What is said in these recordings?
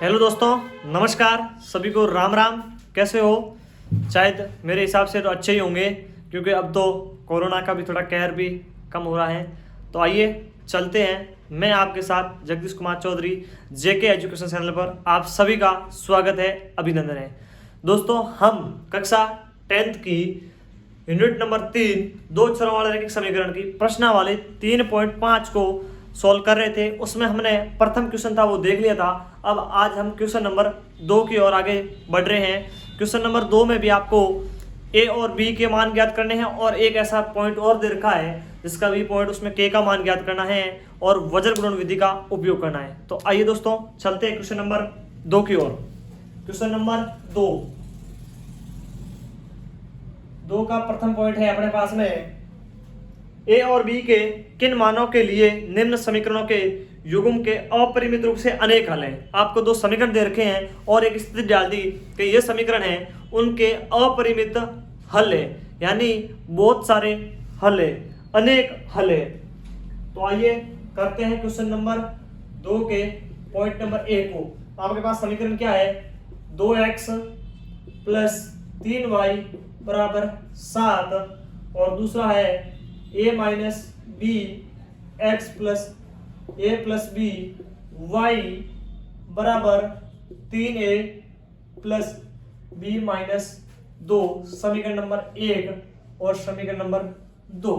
Hello दोस्तों, नमस्कार सभी को, राम राम। कैसे हो? शायद मेरे हिसाब से तो अच्छे ही होंगे, क्योंकि अब तो कोरोना का भी थोड़ा कहर भी कम हो रहा है। तो आइए चलते हैं। मैं आपके साथ जगदीश कुमार चौधरी, जेके एजुकेशन चैनल पर आप सभी का स्वागत है, अभिनंदन है। दोस्तों, हम कक्षा 10th की यूनिट नंबर 3 दो अक्षरों वाले रैखिक समीकरण की प्रश्नावली 3.5 को सॉल्व कर रहे थे। उसमें हमने प्रथम क्वेश्चन था वो देख लिया था। अब आज हम क्वेश्चन नंबर 2 की ओर आगे बढ़ रहे हैं। क्वेश्चन नंबर 2 में भी आपको ए और बी के मान ज्ञात करने हैं, और एक ऐसा पॉइंट और दे रखा है जिसका भी पॉइंट, उसमें के का मान ज्ञात करना है और वज्र गुणन विधि का उपयोग करना है। तो आइए दोस्तों चलते हैं क्वेश्चन नंबर 2 की ओर। क्वेश्चन नंबर 2 का प्रथम पॉइंट है अपने पास में, ए और बी के किन मानों के लिए निम्न समीकरणों के युग्म के अपरिमित रूप से अनेक हल हैं। आपको दो समीकरण दे रखे हैं और एक स्थिति डाल दी कि ये समीकरण हैं, उनके अपरिमित हल है, यानी बहुत सारे हल है, अनेक हल है। तो आइए करते हैं क्वेश्चन नंबर 2 के पॉइंट नंबर 1 को। आपके पास समीकरण क्या है? 2x + 3y = 7, और दूसरा है a - b x + a + b y = 3a + b - 2। समीकरण नंबर 1 और समीकरण नंबर 2।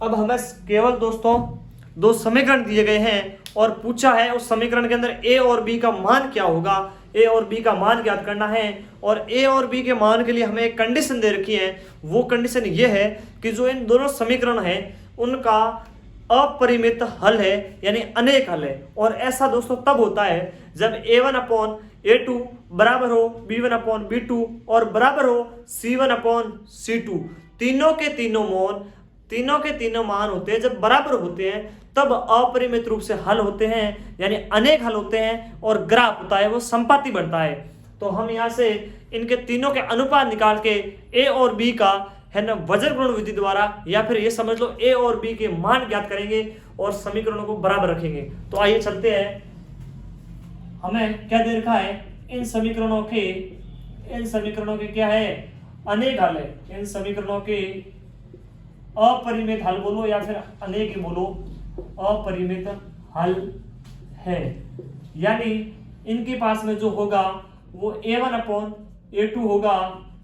अब हमें केवल दोस्तों दो समीकरण दिए गए हैं और पूछा है उस समीकरण के अंदर ए और बी का मान क्या होगा। ए और बी का मान ज्ञात करना है, और ए और बी के मान के लिए हमें एक कंडीशन दे रखी है। वो कंडीशन ये है कि जो इन दोनों समीकरण हैं उनका अपरिमित हल है, यानी अनेक हल है। और ऐसा दोस्तों तब होता है जब a1/a2 बराबर हो b1/b2 और बराबर हो c1/c2। तीनों के तीनों मान होते हैं, जब बराबर होते हैं तब अपरिमित रूप से हल होते हैं, यानी अनेक हल होते हैं, और ग्राफ होता है वो संपाती बनता है। तो हम यहाँ से इनके तीनों के अनुपात निकाल के ए और बी का है ना वज्र गुणन विधि द्वारा, या फिर ये समझ लो ए और बी के मान ज्ञात करेंगे और समीकरणों को बराबर रखेंगे। तो आइए चलते हैं। हमें क्या दे रखा है? इन समीकरणों के क्या है? अनेक हल है। इन समीकरणों के अपरिमित हल बोलो या फिर अनेक ही बोलो, अपरिमित हल है। यानी इनके पास में जो होगा वो a1/a2 होगा,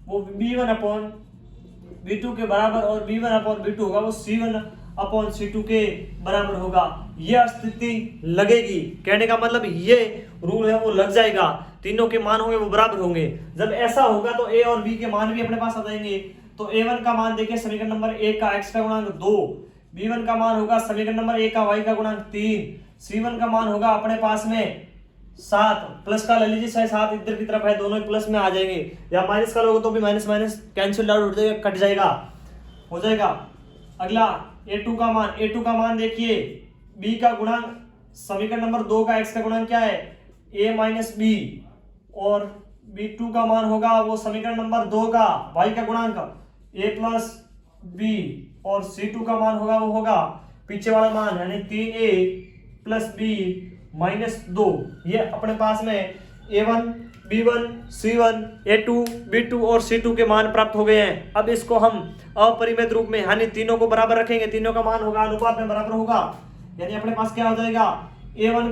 वो b1/b2 के बराबर, और b1/b2 होगा वो c1/c2 के बराबर होगा। यह स्थिति लगेगी, कहने का मतलब ये रूल है वो लग जाएगा। तीनों के मान होंगे वो बराबर होंगे। जब ऐसा होगा तो a और b के मान भी अपने पास आ जाएंगे। तो a1 का मान देखिए समीकरण नंबर 1 का x का गुणांक 2, b1 का मान होगा समीकरण नंबर 1 का y का गुणांक 3, c1 का मान होगा अपने पास में 7, प्लस का ले लीजिए, चाहे 7 इधर की तरफ है, दोनों प्लस में आ जाएंगे, या माइनस का लोगे तो भी माइनस माइनस कैंसिल आउट हो जाएगा, कट जाएगा, हो जाएगा। अगला a2 का मान देखिए, b का गुणांक समीकरण नंबर 2 का x का गुणांक क्या है? a - b, और b2 का मान होगा वो समीकरण नंबर 2 का y का गुणांक a + b, और c2 का मान होगा वो होगा पीछे वाला मान, यानी 3a + b - 2। ये अपने पास में a1 b1 c1 a2 b2 और c2 के मान प्राप्त हो गए हैं। अब इसको हम अपरिमित रूप में, यानी तीनों को बराबर रखेंगे, तीनों का मान होगा अनुपात में बराबर होगा, यानी अपने पास क्या हो जाएगा? a1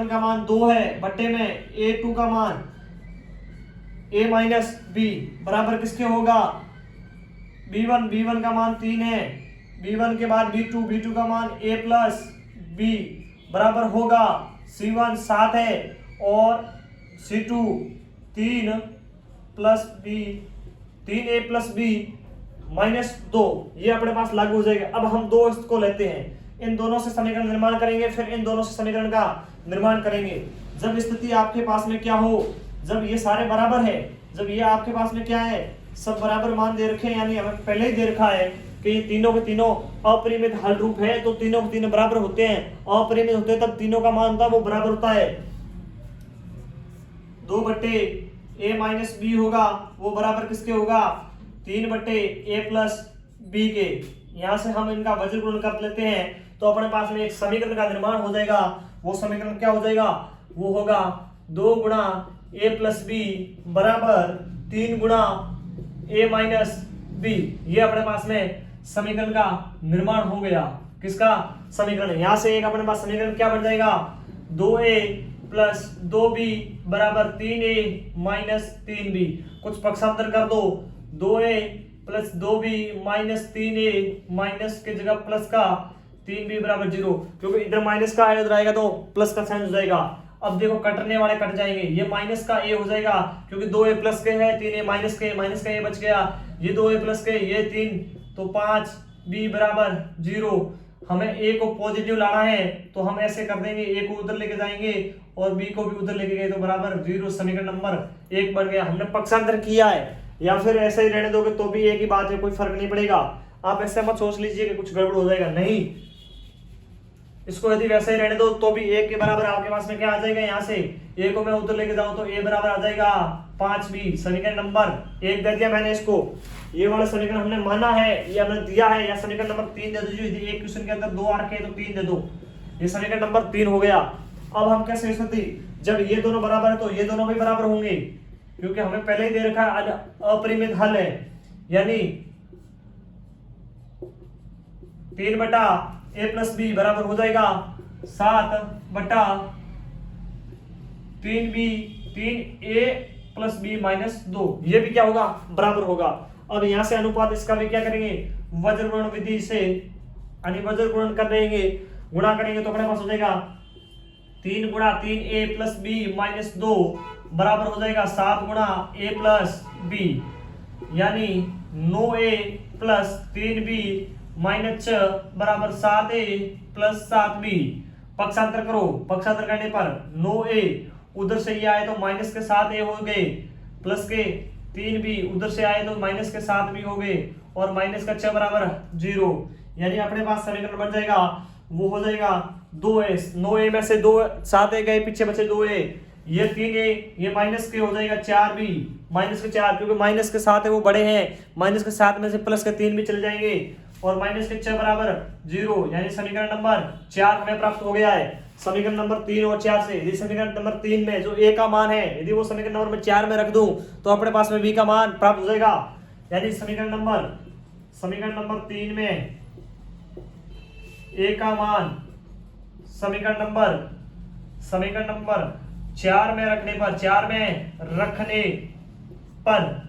का मान 2 है, बट्टे में a2 का मान a - b बराबर किसके होगा? b1 का मान 3 है, b1 के बाद b2 का मान a + b बराबर होगा c1 7 है, और c2 3 + b 3a + b - 2। ये अपने पास लागू हो जाएगा। अब हम दो इसको लेते हैं, इन दोनों से समीकरण निर्माण करेंगे, फिर इन दोनों से समीकरण का निर्माण करेंगे। जब स्थिति आपके पास में क्या हो, जब ये सारे बराबर है, जब ये आपके पास में क्या है, सब बराबर मान दे रखे हैं, यानी हमें पहले ही दे रखा है कि ये तीनों के तीनों अपरिमित हल रूप है, तो तीनों के तीनों बराबर होते हैं। अपरिमित होते हैं तब तीनों का मान था वो बराबर होता है। 2/a - b होगा वो बराबर किसके होगा? 3/a + b के। यहां से हम इनका वज्र गुणन कर लेते हैं तो अपने पास में एक समीकरण का निर्माण हो जाएगा। वो समीकरण क्या हो जाएगा? वो होगा 2 गुणा ए प्लस बी बराबर 3 गुणा ए माइनस बी। ये अपने पास में समीकरण का निर्माण हो गया। किसका समीकरण? यहां से एक अपने पास समीकरण क्या बन जाएगा? 2a प्लस 2b बराबर 3a माइनस 3b। कुछ पक्षांतर कर दो, 2a plus 2b minus 3a minus की जगह प्लस का 3b बराबर 0, क्योंकि इधर माइनस का है उधर आएगा तो प्लस का साइन हो जाएगा। अब देखो कटने वाले कट जाएंगे, ये माइनस का a हो जाएगा क्योंकि 2a प्लस के है, 3a माइनस का a बच गया, ये 2a प्लस के ये 3 तो 5b बराबर 0। हमें a को पॉजिटिव लाना है तो हम ऐसे कर देंगे, a को उधर लेके जाएंगे और b को भी उधर लेके गए तो बराबर 0। समीकरण नंबर 1 बन गया। हमने पक्षांतर किया है, या फिर ऐसे ही रहने दोगे तो भी एक ही बात है, कोई फर्क नहीं पड़ेगा। आप ऐसे मत सोच लीजिए कि कुछ गड़बड़ हो जाएगा, नहीं। इसको यदि वैसे ही रहने दो तो भी 1 के बराबर आपके पास में क्या आ जाएगा? यहाँ से a को मैं उधर लेके जाऊं तो a बराबर आ जाएगा 5b। समीकरण नंबर 1 दे दिया मैंने इसको। ये वाला समीकरण हमने माना है, ये हमने दिया है। या समीकरण नंबर 3 दे दो, यदि एक क्वेश्चन के अंदर 2 आ रखे तो 3 दे दो। ये समीकरण नंबर 3 हो गया। अब हम कैसे स्थिति, जब ये दोनों बराबर है तो ये दोनों भी बराबर होंगे, क्योंकि हमें पहले ही दे रखा है अपरिमित हल है, यानी 3 बटा a प्लस बी बराबर हो जाएगा 7 बटा 3b 3a plus B minus 2। ये भी क्या होगा? बराबर होगा। अब यहां से अनुपात इसका भी क्या करेंगे? वज्र गुणन विधि से वज्र गुणन कर देंगे, गुणा करेंगे तो अपने पास हो जाएगा 3 गुणा 3a प्लस बी माइनस 2 बराबर हो जाएगा 7 गुणा a प्लस बी, यानी 9a प्लस 3b माइनस 6 बराबर 7a प्लस 7b। पक्षांतर करो, पक्षांतर करने पर 9a उधर से ये आए तो माइनस के 7a हो गए, प्लस के 3b उधर से आए तो माइनस के 7b हो गए, और माइनस का 6 बराबर 0। यानी अपने पास समीकरण बन जाएगा, वो हो जाएगा 2a। 9a में से 2 7a गए, पीछे बचे 2a, ये 3a, ये माइनस के हो जाएगा 4b, माइनस के 4, क्योंकि माइनस के 7 है वो बड़े हैं, माइनस के 7 में से प्लस के 3 भी चले जाएंगे, और माइनस के 6 बराबर 0। यानी समीकरण नंबर 4 हमें प्राप्त हो गया है। समीकरण नंबर 3 और 4 से यदि समीकरण नंबर 3 में जो a का मान है यदि वो समीकरण नंबर में 4 में रख दूं तो अपने पास में b का मान प्राप्त हो जाएगा। यानी समीकरण नंबर 3 में a का मान समीकरण नंबर 4 में रखने पर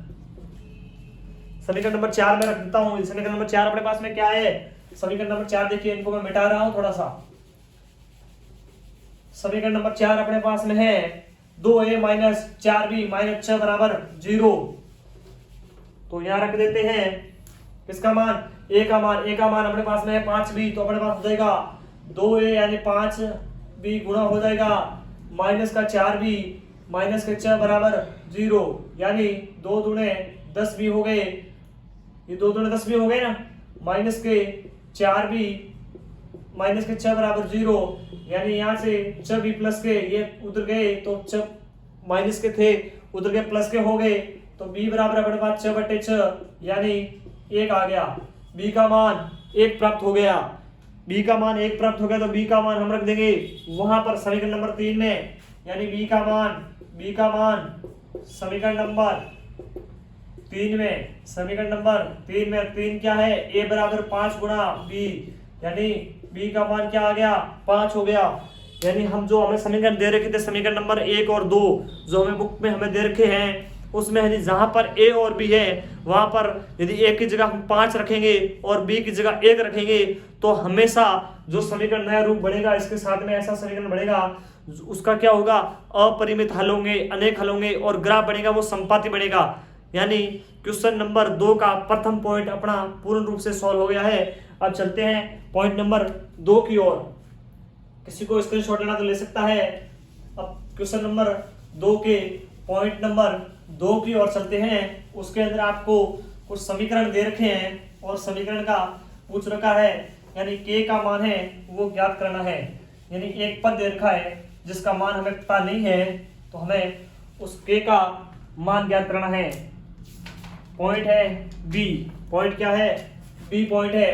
समीकरण नंबर 4 में रख देता हूं। समीकरण नंबर 4 अपने पास में क्या है? समीकरण नंबर 4 देखिए, इनको मैं मिटा रहा हूं थोड़ा सा। समीकरण नंबर 4 अपने पास में है 2a माइनस 4b माइनस 6 बराबर 0। तो यहां रख देते हैं किसका मान? a का मान अपने पास में है 5b, तो अपने पास हो जाएगा 2a यानी 5b गुणा हो जाएगा माइनस का 4b माइनस के 6 बराबर 0, यानी 2 दूने 10b हो गए, ये 2 दूने 10b हो गए ना, माइनस के 4b माइनस के 6 बराबर 0, यानी यहाँ से 6b प्लस के ये उधर गए तो 6 माइनस के थे उधर गए प्लस के हो गए, तो b बराबर अपने पास 6/6 यानी 1 आ गया। b का मान 1 प्राप्त हो गया। b का मान 1 प्राप्त हो गया तो b का मान हम रख देंगे वहां पर समीकरण नंबर 3 में, यानी b का मान समीकरण नंबर 3 में 3 क्या है? a बराबर 5 गुणा b, यानी b का मान क्या आ गया? 5 हो गया। यानी हम जो हमें समीकरण दे रखे थे समीकरण नंबर 1 और 2 जो हमें बुक में हमें दे रखे हैं, उसमें यदि जहां पर a और b है वहां पर यदि a की जगह हम 5 रखेंगे और b की जगह 1 रखेंगे तो हमेशा जो समीकरण नया रूप बनेगा इसके साथ में ऐसा समीकरण बनेगा, उसका क्या होगा? अपरिमित हल होंगे, अनेक हल होंगे, और ग्राफ बनेगा वो संपाती बनेगा। यानी क्वेश्चन नंबर 2 का प्रथम पॉइंट अपना पूर्ण रूप से सॉल्व हो गया है। अब चलते हैं पॉइंट नंबर 2 की ओर। किसी को स्क्रीनशॉट लेना तो ले सकता है। अब क्वेश्चन नंबर 2 के पॉइंट नंबर 2 की ओर चलते हैं। उसके अंदर आपको कुछ समीकरण दे रखे हैं और समीकरण का पूछ रखा है, यानी k का मान है वो ज्ञात करना है। यानी एक पद दे रखा है जिसका मान हमें पता नहीं है, तो हमें उस k का मान ज्ञात करना है। पॉइंट है b। पॉइंट क्या है? b पॉइंट है।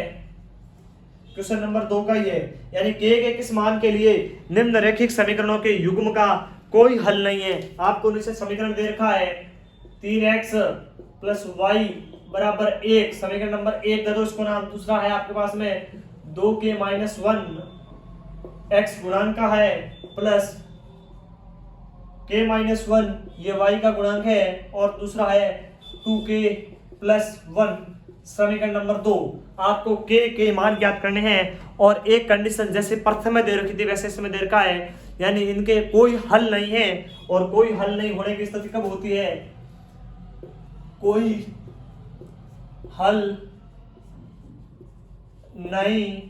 क्वेश्चन नंबर 2 का ही है, यानी k के किस मान के लिए निम्नरेखिक समीकरणों के युग्म का कोई हल नहीं है। आपको नीचे समीकरण दे रखा है 3x प्लस वाई बराबर 1, समीकरण नंबर 1 दे दो इसको नाम। दूसरा है आपके पास में 2k माइनस 1 x गुणांक का है प्लस k माइनस 1 ये y का गुणांक है, और दूसरा है 2k प्लस 1 समीकरण नंबर 2। आपको k के मान ज्ञात करने हैं, और एक कंडीशन जैसे प्रथम में दे रखी थी वैसे इसमें दे रखा है, यानी इनके कोई हल नहीं है। और कोई हल नहीं होने की स्थिति कब होती है? कोई हल नहीं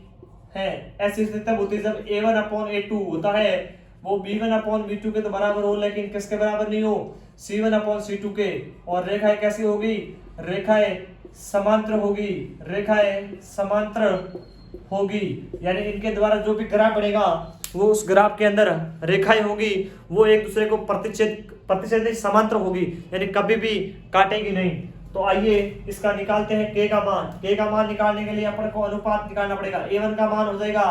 है ऐसी स्थिति तब होती है जब a1/a2 होता है वो b1/b2 के तो बराबर हो, लेकिन किसके बराबर नहीं हो? c1/c2 के। और रेखाएं कैसी होगी? रेखाएं समांतर होगी, रेखाएं समांतर होगी, यानी इनके द्वारा जो भी ग्राफ बनेगा वो उस ग्राफ के अंदर रेखाएं होगी, वो एक दूसरे को प्रतिच्छेद समांतर होगी, यानी कभी भी काटेगी नहीं। तो आइए इसका निकालते हैं k का मान। k का मान निकालने के लिए अपन को अनुपात निकालना पड़ेगा। a1 का मान हो जाएगा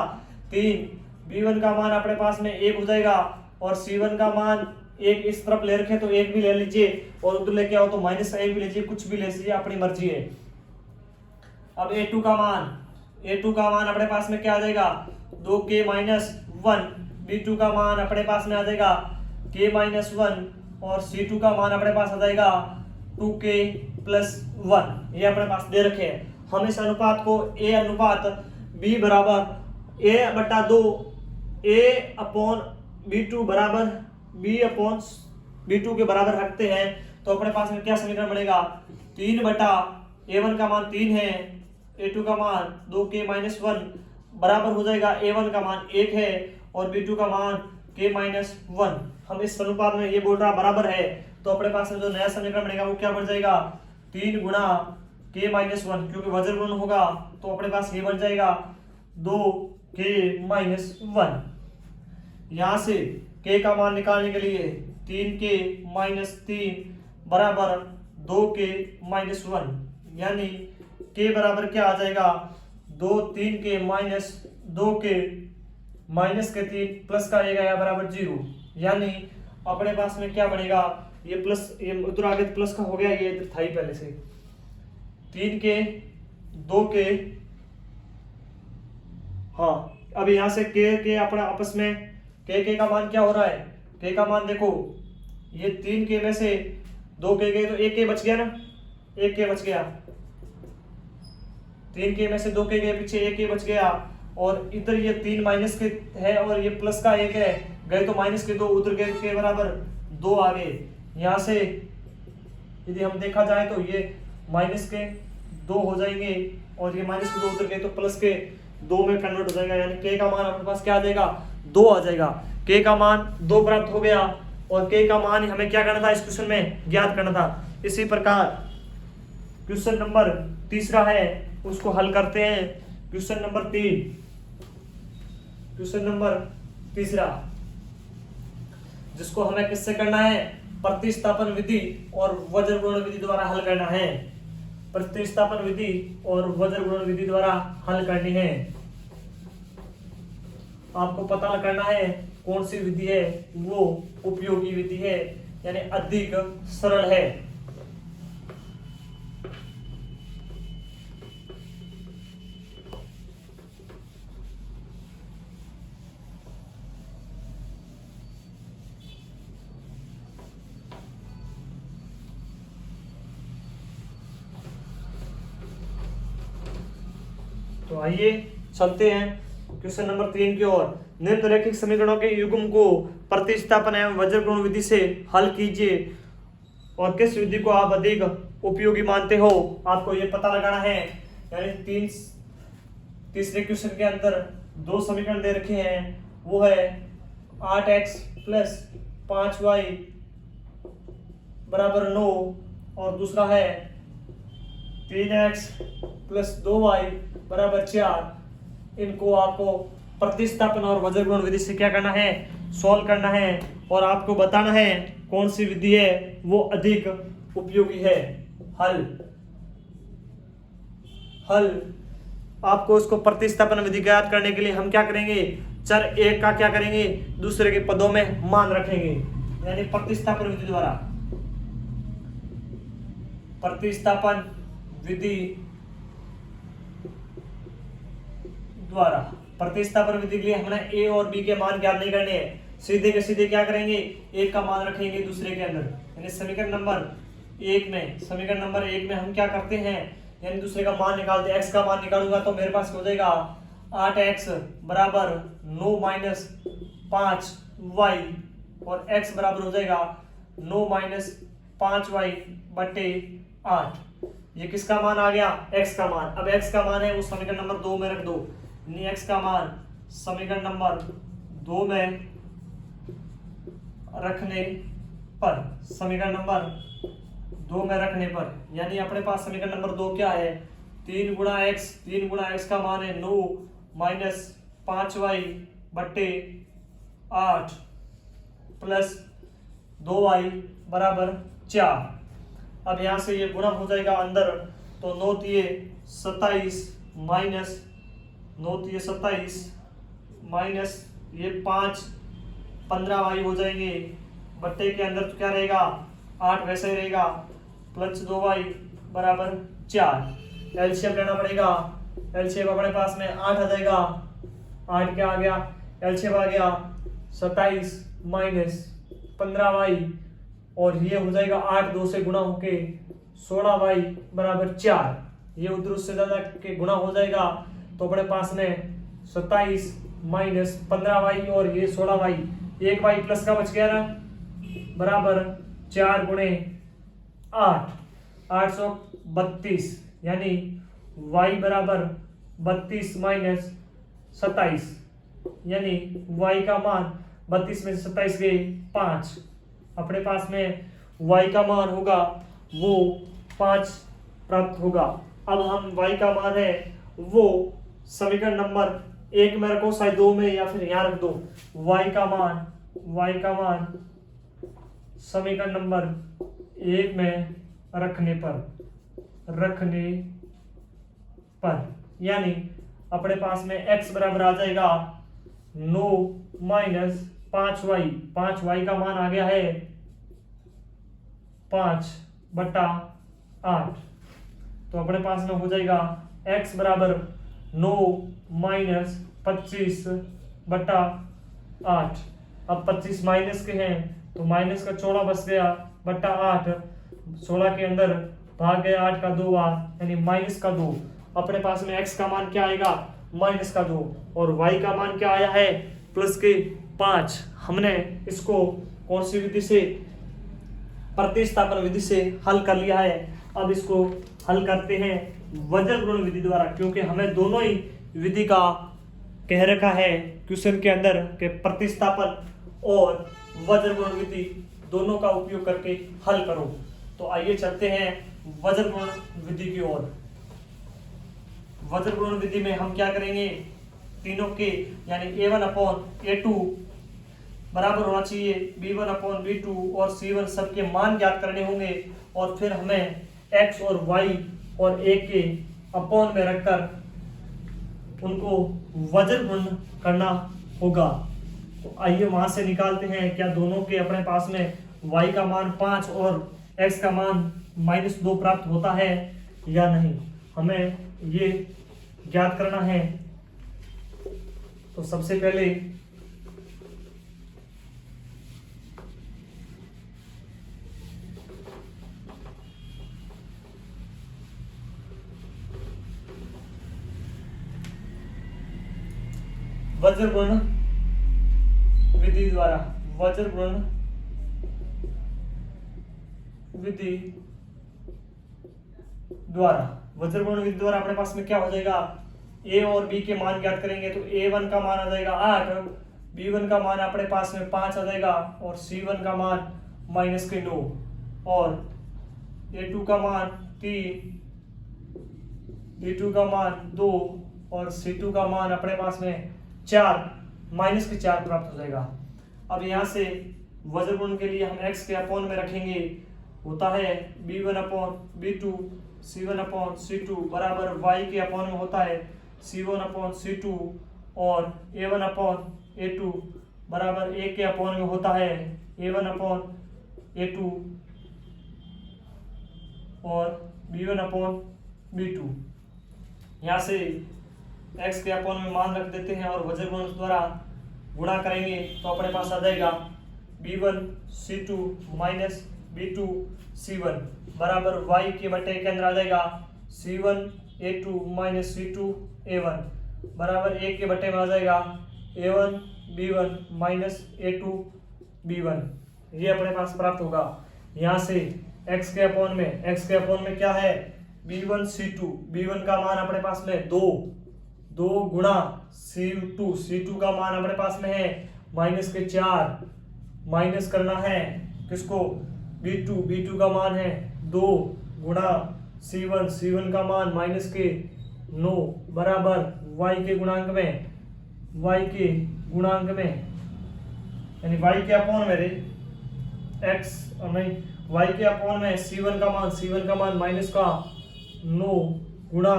3, b1 का मान अपने पास में 1 हो जाएगा, और c1 का मान 1 इस तरफ ले रखे तो 1 भी ले लीजिए, और उधर लेके आओ तो -1 भी लीजिए, कुछ भी ले लीजिए, अपनी मर्जी है। अब a2 का मान अपने पास में क्या आ जाएगा? 2k minus 1। b2 का मान अपने पास में आ जाएगा k माइनस 1, और c2 का मान अपने पास आ जाएगा 2k प्लस 1। ये अपने पास दे रखे हैं। हम इस अनुपात को a अनुपात b बराबर a/2 a/b2 बराबर b/b2 के बराबर रखते हैं, तो अपने पास में क्या समीकरण बनेगा? 3/a1 का मान 3 है, a2 का मान 2k माइनस 1 बराबर हो जाएगा a1 का मान 1 है, और b2 का मान k माइनस 1। हम इस अनुपात में ये बोल रहा बराबर है, तो अपने पास में जो नया समीकरण बनेगा वो क्या बन जाएगा? 3 गुणा k माइनस 1, क्योंकि वज्र गुणन होगा तो अपने पास ये बन जाएगा 2k माइनस 1। यहाँ से k का मान निकालने के लिए 3k माइनस 3 बराबर 2k माइनस 1, यानी k बराबर क्या आ जाएगा? 3k माइनस 2k माइनस के 3 प्लस का 1 आया बराबर 0, यानी अपने पास में क्या बनेगा? ये प्लस, ये उधर आगे प्लस का हो गया, ये इधर था ही पहले से। 3k 2k, हाँ अब यहाँ से k अपना आपस में k का मान क्या हो रहा है? k का मान देखो, ये 3k में से 2k गए तो 1k बच गया ना, 1k बच गया। 3k में से 2k गए, पीछे 1k बच गया, और इधर ये 3 माइनस के है और ये प्लस का 1 है, गए तो माइनस के 2, उधर गए के बराबर 2 आ गए। यहाँ से यदि हम देखा जाए तो ये माइनस के 2 हो जाएंगे, और ये माइनस के 2 उधर गए तो प्लस के 2 में कन्वर्ट हो जाएगा, यानी k का मान अपने पास क्या आ जाएगा? 2 आ जाएगा। k का मान 2 प्राप्त हो गया, और k का मान हमें क्या करना था? इस क्वेश्चन में ज्ञात करना था। इसी प्रकार क्वेश्चन नंबर तीसरा है, उसको हल करते हैं। क्वेश्चन नंबर 3, क्वेश्चन नंबर तीसरा, जिसको हमें किससे करना है? प्रतिस्थापन विधि और वज्र गुणन विधि द्वारा हल करना है। प्रतिस्थापन विधि और वज्र गुणन विधि द्वारा हल करनी है। आपको पता करना है कौन सी विधि है वो उपयोगी विधि है, यानी अधिक सरल है। तो आइए चलते हैं क्वेश्चन नंबर 3 की ओर। निम्नलिखित समीकरणों के युग्म को प्रतिस्थापन एवं वज्र गुणन विधि से हल कीजिए, और किस विधि को आप अधिक उपयोगी मानते हो आपको ये पता लगाना है। यानी तीसरे क्वेश्चन के अंदर 2 समीकरण दे रखे हैं, वो है 8x प्लस 5y बराबर 9, और दूसरा है 3x प्लस 2y बराबर 4। इनको आपको प्रतिस्थापन और वज्र गुणन विधि से क्या करना है? सॉल्व करना है, और आपको बताना है कौन सी विधि है वो अधिक उपयोगी है। हल आपको उसको प्रतिस्थापन विधि ज्ञात करने के लिए हम क्या करेंगे? चर एक का क्या करेंगे? दूसरे के पदों में मान रखेंगे। यानी प्रतिस्थापन विधि द्वारा, प्रतिस्थापन विधि द्वारा। प्रतिस्थापन विधि के लिए हमें ए और बी के मान ज्ञात नहीं करने हैं, सीधे के सीधे क्या करेंगे, एक का मान रखेंगे दूसरे के अंदर। यानी समीकरण नंबर एक में हम क्या करते हैं, यानी दूसरे का मान निकालते हैं। x का मान निकालूंगा तो मेरे पास हो जाएगा 8x बराबर 9 माइनस 5y, और x बराबर हो जाएगा 9 माइनस 5y बटे 8। ये किसका मान आ गया, x का मान। अब x का मान है वो समीकरण नंबर 2 में रख दो, यानी x का मान समीकरण नंबर 2 में रखने पर, समीकरण नंबर 2 में रखने पर, यानी अपने पास समीकरण नंबर 2 क्या है, 3 गुणा x का मान है 9 माइनस 5y बटे 8 प्लस 2y बराबर 4। अब यहाँ से ये गुणा हो जाएगा अंदर, तो 9 तिये 27 माइनस 9 तिये 27 माइनस ये 5 15y हो जाएंगे, बट्टे के अंदर तो क्या रहेगा 8 वैसे ही रहेगा, प्लस 2y बराबर 4। एलसीएम लेना पड़ेगा, एलसीएम अपने पास में 8 आ जाएगा, 8 क्या आ गया, एलसीएम आ गया 27 माइनस 15y, और ये हो जाएगा 8 2 से गुणा होके 16y बराबर 4। ये उधर उससे ज्यादा के गुणा हो जाएगा, तो अपने पास में 27 माइनस 15y और ये 16y, 1y प्लस का बच गया ना, बराबर 4 गुणे 8 832, यानी y बराबर 32 माइनस 27, यानी y का मान 32 में से 27 गए 5, अपने पास में y का मान होगा वो 5 प्राप्त होगा। अब हम y का मान है वो समीकरण नंबर 1 में रखो, शायद 2 में, या फिर यहाँ रख दो। y का मान समीकरण नंबर 1 में रखने पर यानी अपने पास में x बराबर आ जाएगा 9 माइनस 5y का मान आ गया है 5 बटा 8, तो अपने पास में हो जाएगा x बराबर 9 माइनस 25 बटा 8। अब 25 माइनस के हैं तो माइनस का 16 बच गया बटा 8, 16 के अंदर भाग गया 8 का 2 यानी माइनस का 2। अपने पास में x का मान क्या आएगा, माइनस का 2, और y का मान क्या आया है, प्लस के 5। हमने इसको कौन सी विधि से, प्रतिस्थापन विधि से हल कर लिया है। अब इसको हल करते हैं वज्र गुणन विधि द्वारा, क्योंकि हमें दोनों ही विधि का कह रखा है क्वेश्चन के अंदर के प्रतिस्थापन और वज्र गुणन विधि दोनों का उपयोग करके हल करो। तो आइए चलते हैं वज्र गुणन विधि की ओर। वज्र गुणन विधि में हम क्या करेंगे, तीनों के यानी a1 अपॉन a2 बराबर होना चाहिए b1 अपॉन b2 और c1 सबके मान ज्ञात करने होंगे, और फिर हमें x और y और a के अपॉन में रखकर उनको वज्र गुणन करना होगा। तो आइए वहां से निकालते हैं, क्या दोनों के अपने पास में y का मान 5 और x का मान -2 प्राप्त होता है या नहीं, हमें ये ज्ञात करना है। तो सबसे पहले वज्र गुणन विधि द्वारा, वज्र गुणन विधि द्वारा अपने पास में क्या हो जाएगा, a और b के मान ज्ञात करेंगे तो a1 का मान आ जाएगा 8, b1 का मान अपने पास में 5 आ जाएगा, और c1 का मान -9, और a2 का मान 3, b2 का मान 2 और c2 का मान अपने पास में 4 -4 प्राप्त हो जाएगा। अब यहाँ से वज्र गुणन के लिए हम x के अपॉन में रखेंगे, होता है b1 upon b2 c1 upon c2 बराबर y के अपॉन में होता है c1 अपॉन c2, और a1 अपॉन a2 बराबर a के अपॉन में होता है A1 अपॉन A2 और B1 अपॉन B2। यहाँ से x के अपॉन में मान रख देते हैं और वज्र गुणन द्वारा गुणा करेंगे तो अपने पास आ जाएगा B1 C2 minus B2 C1 बराबर y के बटे के अंदर आ जाएगा C1 A2 minus C2 A1 बराबर 1 के बटे में आ जाएगा A1 B1 minus A2 B1। ये अपने पास प्राप्त होगा। यहाँ से x के अपॉन में क्या है B1 C2, B1 का मान अपने पास में 2 गुणा C2 का मान अपने पास में है माइनस के 4, माइनस करना है किसको B2 का मान है 2 गुणा C1 का मान माइनस के 9 बराबर y के गुणांक में यानी y के अपॉन में y के अपॉन में C1 का मान माइनस का 9 गुणा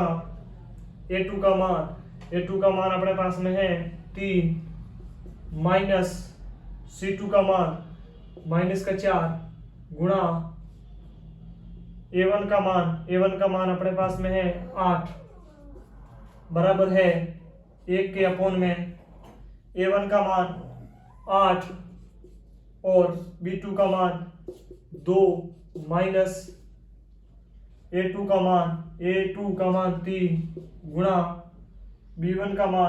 A2 का मान अपने पास में है 3 माइनस C2 का मान माइनस का 4 गुणा A1 का मान अपने पास में है 8 बराबर है 1 के अपॉन में A1 का मान 8 और B2 का मान 2 माइनस A2 का मान 3 गुणा B1 का मान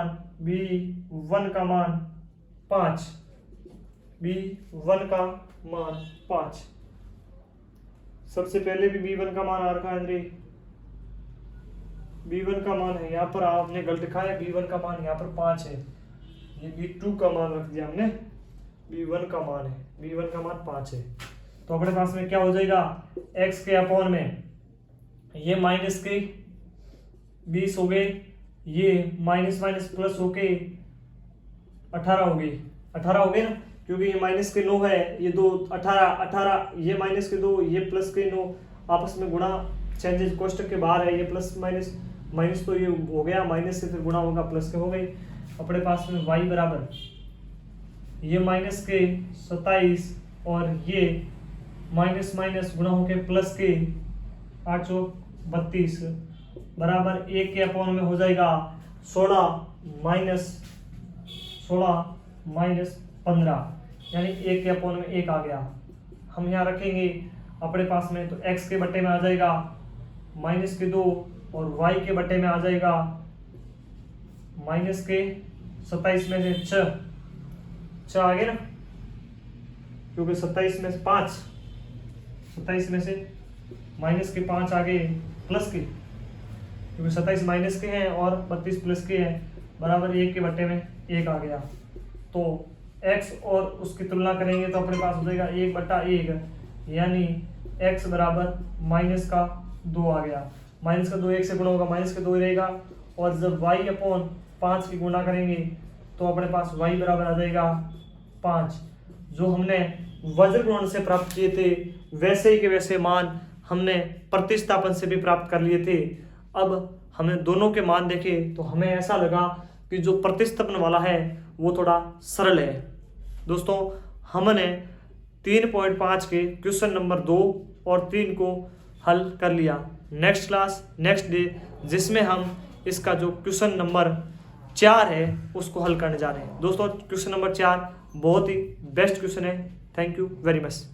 5 सबसे पहले भी B1 का मान आ रखा है अंदर B1 का मान है यहाँ पर आपने गलत लिखा है B1 का मान यहाँ पर 5 है ये B2 का मान रख दिया हमने B1 का मान 5 है तो अपने पास में क्या हो जाएगा x के अपॉन में ये माइनस के 20 हो गए ये माइनस प्लस होके 18 हो गए ना क्योंकि ये माइनस के 9 है ये 2 18 ये माइनस के 2 ये प्लस के 9 आपस में गुणा चेंजेस कोष्टक के बाहर है ये प्लस माइनस तो ये हो गया माइनस से फिर गुणा होगा प्लस के हो गई अपने पास में y बराबर ये माइनस के 27 और ये माइनस गुणा होके प्लस के 8 32 बराबर 1 के अपॉन में हो जाएगा 16 माइनस 15 यानी 1 के अपॉन में 1 आ गया। हम यहाँ रखेंगे अपने पास में तो x के बट्टे में आ जाएगा माइनस के 2 और y के बट्टे में आ जाएगा माइनस के 27 में से 6 आ गए ना क्योंकि 27 में से माइनस के 5 आ गए प्लस के क्योंकि 27 माइनस के हैं और 32 प्लस के हैं बराबर 1 के बट्टे में 1 आ गया। तो x और उसकी तुलना करेंगे तो अपने पास हो जाएगा 1/1 यानी x बराबर माइनस का 2 आ गया। माइनस का 2 1 से गुणा होगा माइनस का 2 रहेगा और जब y अपॉन 5 की गुणा करेंगे तो अपने पास y बराबर आ जाएगा 5। जो हमने वज्र गुणन से प्राप्त किए थे वैसे ही के वैसे मान हमने प्रतिस्थापन से भी प्राप्त कर लिए थे। अब हमने दोनों के मान देखे तो हमें ऐसा लगा कि जो प्रतिस्थापन वाला है वो थोड़ा सरल है। दोस्तों हमने 3.5 के क्वेश्चन नंबर 2 और 3 को हल कर लिया। नेक्स्ट क्लास नेक्स्ट डे जिसमें हम इसका जो क्वेश्चन नंबर 4 है उसको हल करने जा रहे हैं। दोस्तों क्वेश्चन नंबर 4 बहुत ही बेस्ट क्वेश्चन है। Thank you very much.